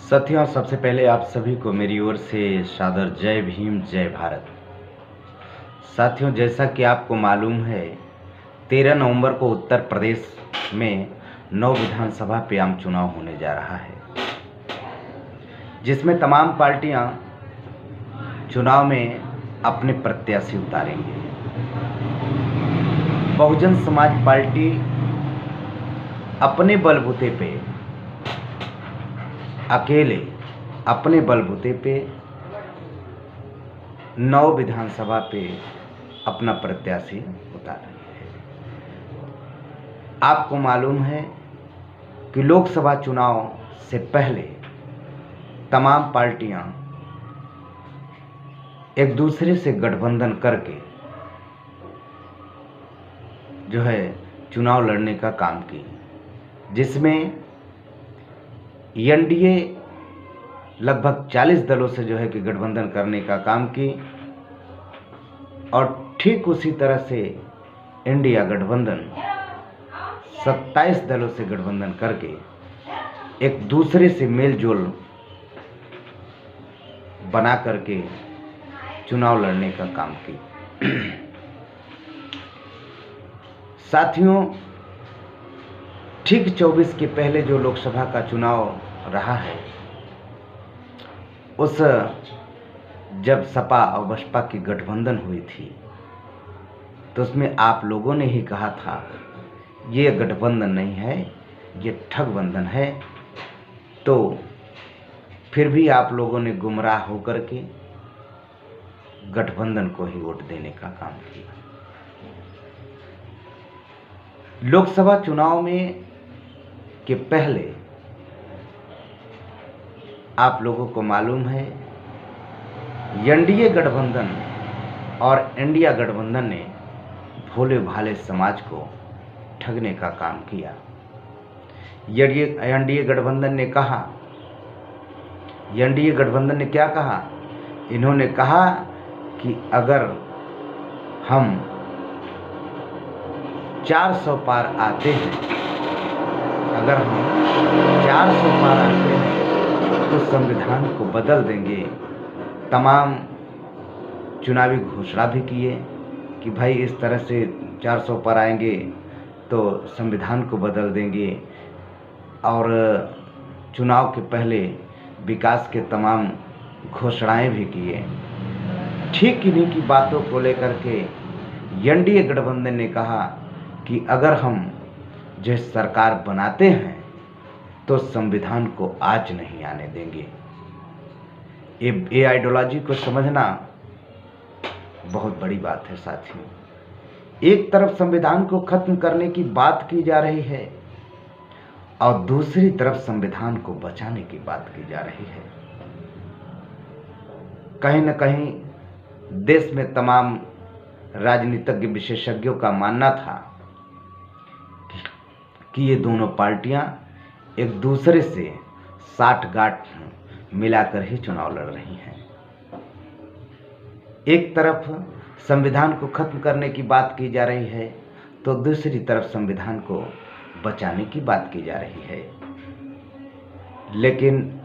साथियों, सबसे पहले आप सभी को मेरी ओर से सादर जय भीम, जय भारत। साथियों, जैसा कि आपको मालूम है, 13 नवंबर को उत्तर प्रदेश में 9 विधानसभा पे आम चुनाव होने जा रहा है, जिसमें तमाम पार्टियां चुनाव में अपने प्रत्याशी उतारेंगे। बहुजन समाज पार्टी अपने बलबूते पे, अकेले अपने बलबूते पे 9 विधानसभा पे अपना प्रत्याशी उतार रही है। आपको मालूम है कि लोकसभा चुनाव से पहले तमाम पार्टियां एक दूसरे से गठबंधन करके जो है चुनाव लड़ने का काम की, जिसमें एनडीए लगभग 40 दलों से जो है कि गठबंधन करने का काम की, और ठीक उसी तरह से इंडिया गठबंधन 27 दलों से गठबंधन करके एक दूसरे से मेलजोल बना करके चुनाव लड़ने का काम की। साथियों, ठीक 24 के पहले जो लोकसभा का चुनाव रहा है, उस जब सपा और बसपा की गठबंधन हुई थी, तो उसमें आप लोगों ने ही कहा था ये गठबंधन नहीं है, ये ठगबंधन है। तो फिर भी आप लोगों ने गुमराह होकर के गठबंधन को ही वोट देने का काम किया। लोकसभा चुनाव में के पहले आप लोगों को मालूम है, एनडीए गठबंधन और इंडिया गठबंधन ने भोले भाले समाज को ठगने का काम किया। एनडीए गठबंधन ने कहा, एनडीए गठबंधन ने क्या कहा? इन्होंने कहा कि अगर हम 400 पार आते हैं, अगर हम 400 पार आते हैं तो संविधान को बदल देंगे। तमाम चुनावी घोषणा भी किए कि भाई इस तरह से 400 पर आएंगे तो संविधान को बदल देंगे, और चुनाव के पहले विकास के तमाम घोषणाएं भी किए। ठीक इन्हीं की बातों को लेकर के एनडीए गठबंधन ने कहा कि अगर हम जो सरकार बनाते हैं तो संविधान को आज नहीं आने देंगे। ये आइडियोलॉजी को समझना बहुत बड़ी बात है साथियों। एक तरफ संविधान को खत्म करने की बात की जा रही है और दूसरी तरफ संविधान को बचाने की बात की जा रही है। कहीं न कहीं देश में तमाम राजनीतिज्ञ विशेषज्ञों का मानना था कि ये दोनों पार्टियां एक दूसरे से साठ-गांठ मिलाकर ही चुनाव लड़ रही हैं। एक तरफ संविधान को खत्म करने की बात की जा रही है, तो दूसरी तरफ संविधान को बचाने की बात की जा रही है। लेकिन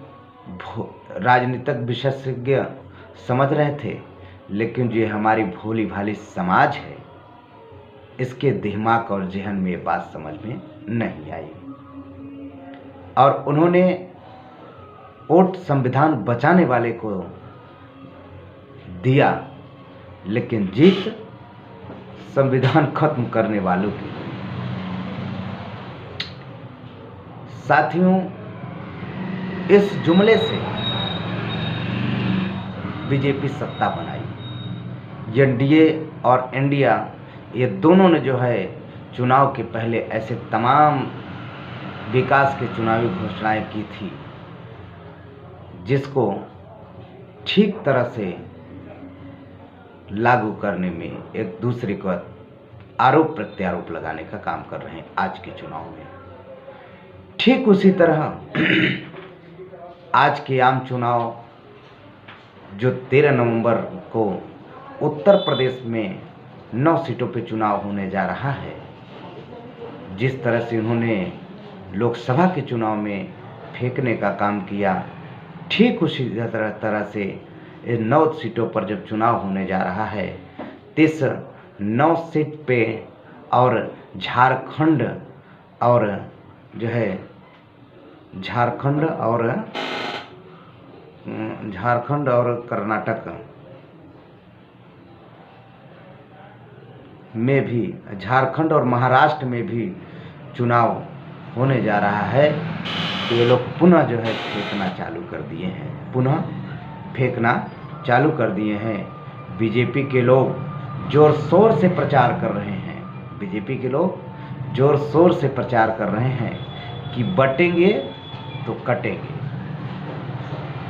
राजनीतिक विशेषज्ञ समझ रहे थे, लेकिन जो हमारी भोली भाली समाज है, इसके दिमाग और जहन में ये बात समझ में नहीं आई, और उन्होंने वोट संविधान बचाने वाले को दिया, लेकिन जीत संविधान खत्म करने वालों की। साथियों, इस जुमले से बीजेपी सत्ता बनाई। एनडीए और इंडिया, ये दोनों ने जो है चुनाव के पहले ऐसे तमाम विकास के चुनावी घोषणाएं की थी, जिसको ठीक तरह से लागू करने में एक दूसरे को आरोप प्रत्यारोप लगाने का काम कर रहे हैं आज के चुनाव में। ठीक उसी तरह आज के आम चुनाव जो 13 नवंबर को उत्तर प्रदेश में 9 सीटों पे चुनाव होने जा रहा है, जिस तरह से उन्होंने लोकसभा के चुनाव में फेंकने का काम किया, ठीक उसी तरह से ये 9 सीटों पर जब चुनाव होने जा रहा है, इस 9 सीट पे और झारखंड और जो है झारखंड और कर्नाटक में भी, झारखंड और महाराष्ट्र में भी चुनाव होने जा रहा है। तो ये लोग पुनः जो है फेंकना चालू कर दिए हैं, पुनः फेंकना चालू कर दिए हैं। बीजेपी के लोग जोर शोर से प्रचार कर रहे हैं, बीजेपी के लोग जोर शोर से प्रचार कर रहे हैं कि बटेंगे तो कटेंगे।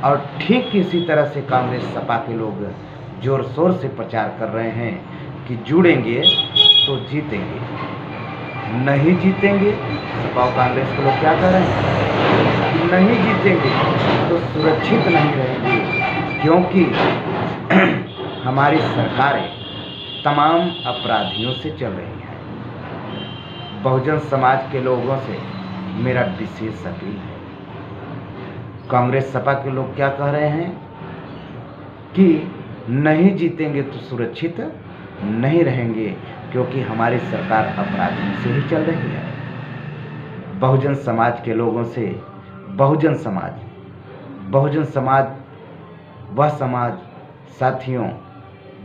और ठीक इसी तरह से कांग्रेस सपा के लोग जोर शोर से प्रचार कर रहे हैं कि जुड़ेंगे तो जीतेंगे, नहीं जीतेंगे। सपा और कांग्रेस के लोग क्या कर रहे हैं कि नहीं जीतेंगे तो सुरक्षित नहीं रहेंगे, क्योंकि हमारी सरकारें तमाम अपराधियों से चल रही हैं। बहुजन समाज के लोगों से मेरा विशेष अपील है। कांग्रेस सपा के लोग क्या कह रहे हैं कि नहीं जीतेंगे तो सुरक्षित नहीं रहेंगे, क्योंकि हमारी सरकार अपराधियों से ही चल रही है। बहुजन समाज के लोगों से, बहुजन समाज वह समाज साथियों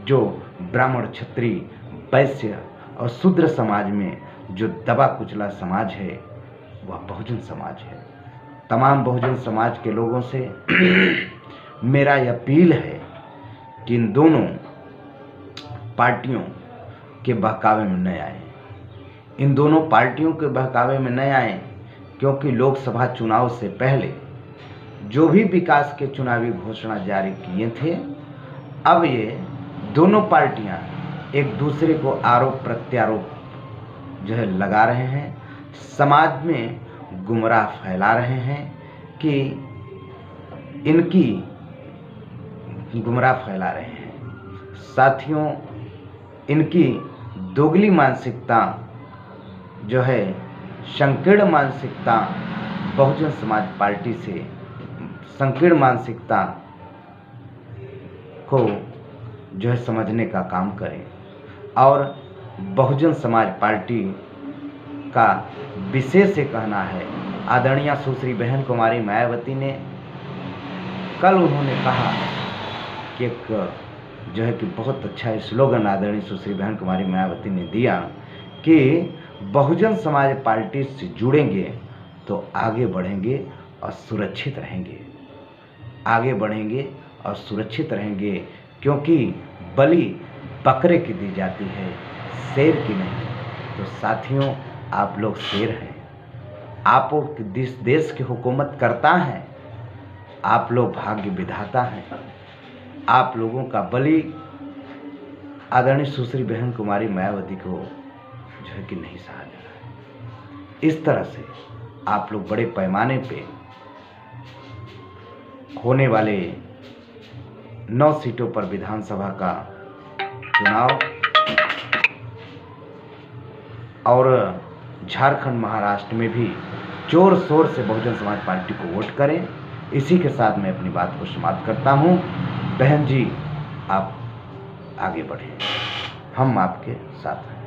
जो ब्राह्मण, क्षत्रिय, वैश्य और शूद्र समाज में जो दबा कुचला समाज है, वह बहुजन समाज है। तमाम बहुजन समाज के लोगों से मेरा यह अपील है कि इन दोनों पार्टियों के बहकावे में न आए, इन दोनों पार्टियों के बहकावे में न आए, क्योंकि लोकसभा चुनाव से पहले जो भी विकास के चुनावी घोषणा जारी किए थे, अब ये दोनों पार्टियां एक दूसरे को आरोप प्रत्यारोप जो है लगा रहे हैं, समाज में गुमराह फैला रहे हैं कि इनकी गुमराह फैला रहे हैं। साथियों, इनकी दोगली मानसिकता जो है, संकीर्ण मानसिकता बहुजन समाज पार्टी से, संकीर्ण मानसिकता को जो है समझने का काम करें। और बहुजन समाज पार्टी का विशेष से कहना है, आदरणीय सुश्री बहन कुमारी मायावती ने कल उन्होंने कहा कि एक जो है कि बहुत अच्छा स्लोगन आदरणीय सुश्री बहन कुमारी मायावती ने दिया कि बहुजन समाज पार्टी से जुड़ेंगे तो आगे बढ़ेंगे और सुरक्षित रहेंगे, आगे बढ़ेंगे और सुरक्षित रहेंगे, क्योंकि बलि बकरे की दी जाती है, शेर की नहीं। तो साथियों, आप लोग शेर हैं, आप देश की हुकूमत करता है, आप लोग भाग्य विधाता हैं। आप लोगों का बलि आदरणीय सुश्री बहन कुमारी मायावती को जो है कि नहीं सहा जा रहा है। इस तरह से आप लोग बड़े पैमाने पे होने वाले 9 सीटों पर विधानसभा का चुनाव और झारखंड, महाराष्ट्र में भी जोर शोर से बहुजन समाज पार्टी को वोट करें। इसी के साथ मैं अपनी बात को समाप्त करता हूं। बहन जी, आप आगे बढ़ें, हम आपके साथ हैं।